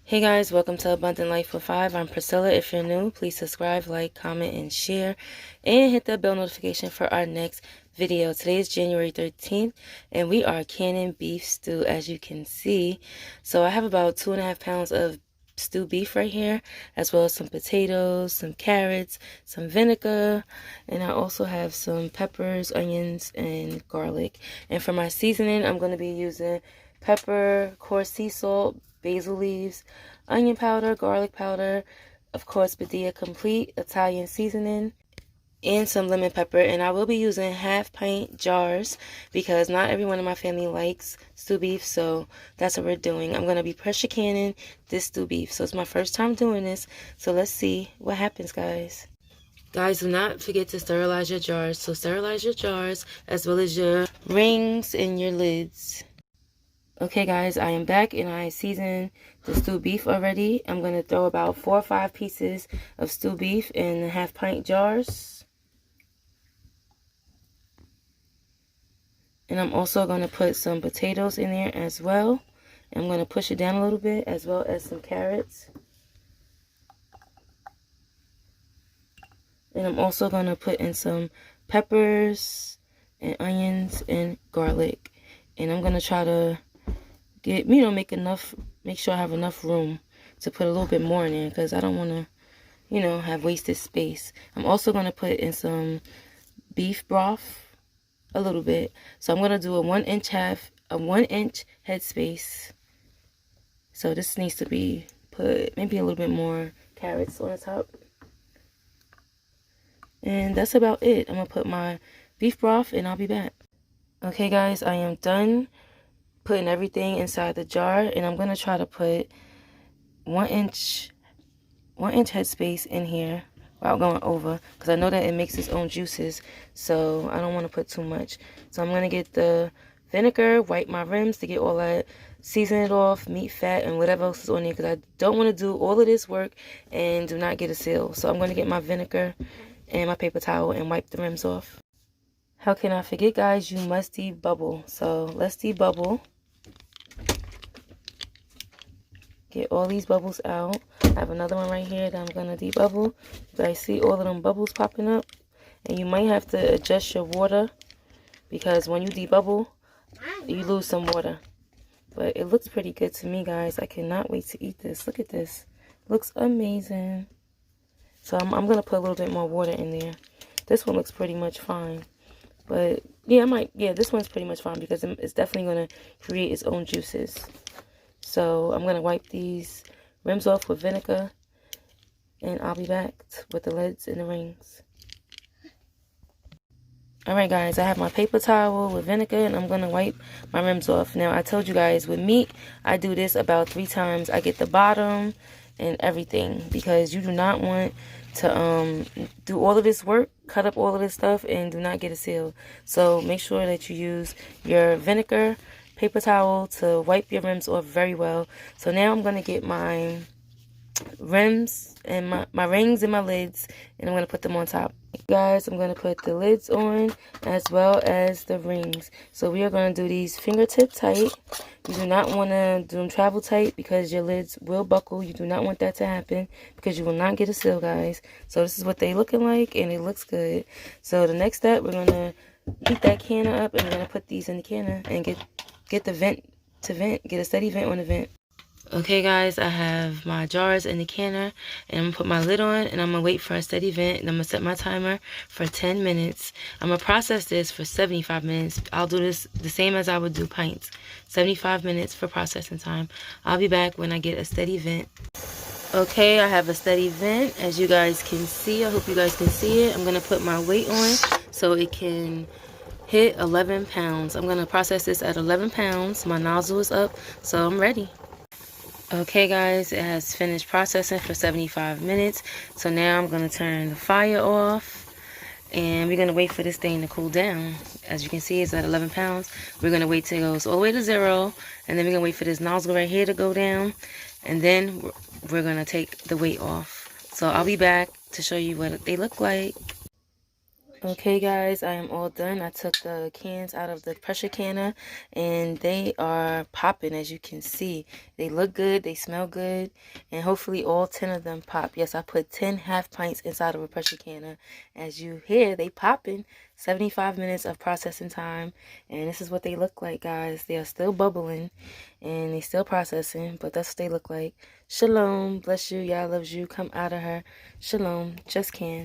Hey guys, welcome to Abundant Life for 5. I'm Priscilla. If you're new, please subscribe, like, comment, and share. And hit the bell notification for our next video. Today is January 13th, and we are canning beef stew, as you can see. So I have about 2.5 pounds of stewed beef right here, as well as some potatoes, some carrots, some vinegar, and I also have some peppers, onions, and garlic. And for my seasoning, I'm going to be using pepper, coarse sea salt, basil leaves, onion powder, garlic powder, of course Badia Complete, Italian seasoning, and some lemon pepper. And I will be using 1/2 pint jars because not everyone in my family likes stew beef, so that's what we're doing. I'm going to be pressure canning this stew beef. So it's my first time doing this, so let's see what happens, guys. Guys, do not forget to sterilize your jars. So sterilize your jars as well as your rings and your lids. Okay guys, I am back and I seasoned the stewed beef already. I'm going to throw about 4 or 5 pieces of stewed beef in 1/2 pint jars. And I'm also going to put some potatoes in there as well. I'm going to push it down a little bit, as well as some carrots. And I'm also going to put in some peppers and onions and garlic. And I'm going to try to get, make sure I have enough room to put a little bit more in there, because I don't want to, have wasted space. I'm also going to put in some beef broth, a little bit. So I'm going to do a 1-inch head space. So this needs to be put maybe a little bit more carrots on the top. And that's about it. I'm going to put my beef broth and I'll be back. Okay guys, I am done putting everything inside the jar, and I'm going to try to put 1-inch headspace in here without going over, because I know that it makes its own juices, so I don't want to put too much. So I'm going to get the vinegar, wipe my rims to get all that, season it off, meat, fat, and whatever else is on there, because I don't want to do all of this work and do not get a seal. So I'm going to get my vinegar and my paper towel and wipe the rims off. How can I forget, guys? You must debubble. So let's debubble. Get all these bubbles out. I have another one right here that I'm going to debubble. You guys see all of them bubbles popping up? And you might have to adjust your water, because when you debubble, you lose some water. But it looks pretty good to me, guys. I cannot wait to eat this. Look at this. Looks amazing. So I'm going to put a little bit more water in there. This one looks pretty much fine. But yeah, this one's pretty much fine, because it's definitely going to create its own juices. So I'm going to wipe these rims off with vinegar, and I'll be back with the lids and the rings. Alright guys, I have my paper towel with vinegar, and I'm going to wipe my rims off. Now I told you guys, with meat, I do this about 3 times. I get the bottom and everything, because you do not want to do all of this work, cut up all of this stuff, and do not get a seal. So make sure that you use your vinegar, paper towel to wipe your rims off very well. So now I'm going to get my rims and my rings and my lids, and I'm going to put them on top. Guys, I'm going to put the lids on as well as the rings. So we are going to do these fingertip tight. You do not want to do them travel tight, because your lids will buckle. You do not want that to happen, because you will not get a seal, guys. So this is what they looking like, and it looks good. So the next step, we're going to heat that canner up, and we're going to put these in the canner and get the vent to vent, get a steady vent on the vent. Okay guys, I have my jars in the canner, and I'm going to put my lid on, and I'm going to wait for a steady vent, and I'm going to set my timer for 10 minutes. I'm going to process this for 75 minutes. I'll do this the same as I would do pints. 75 minutes for processing time. I'll be back when I get a steady vent. Okay, I have a steady vent, as you guys can see. I hope you guys can see it. I'm going to put my weight on so it can hit 11 pounds. I'm going to process this at 11 pounds. My nozzle is up, so I'm ready. Okay guys, it has finished processing for 75 minutes. So now I'm going to turn the fire off, and we're going to wait for this thing to cool down. As you can see, it's at 11 pounds. We're going to wait till it goes all the way to 0, and then we're going to wait for this nozzle right here to go down, and then we're going to take the weight off. So I'll be back to show you what they look like. Okay guys, I am all done. I took the cans out of the pressure canner and they are popping, as you can see. They look good, they smell good, and hopefully all 10 of them pop. Yes, I put 10 half pints inside of a pressure canner. As you hear, they popping. 75 minutes of processing time, and this is what they look like, guys. They are still bubbling and they still processing, but that's what they look like. Shalom, bless you, Yah loves you. Come out of her. Shalom, just can.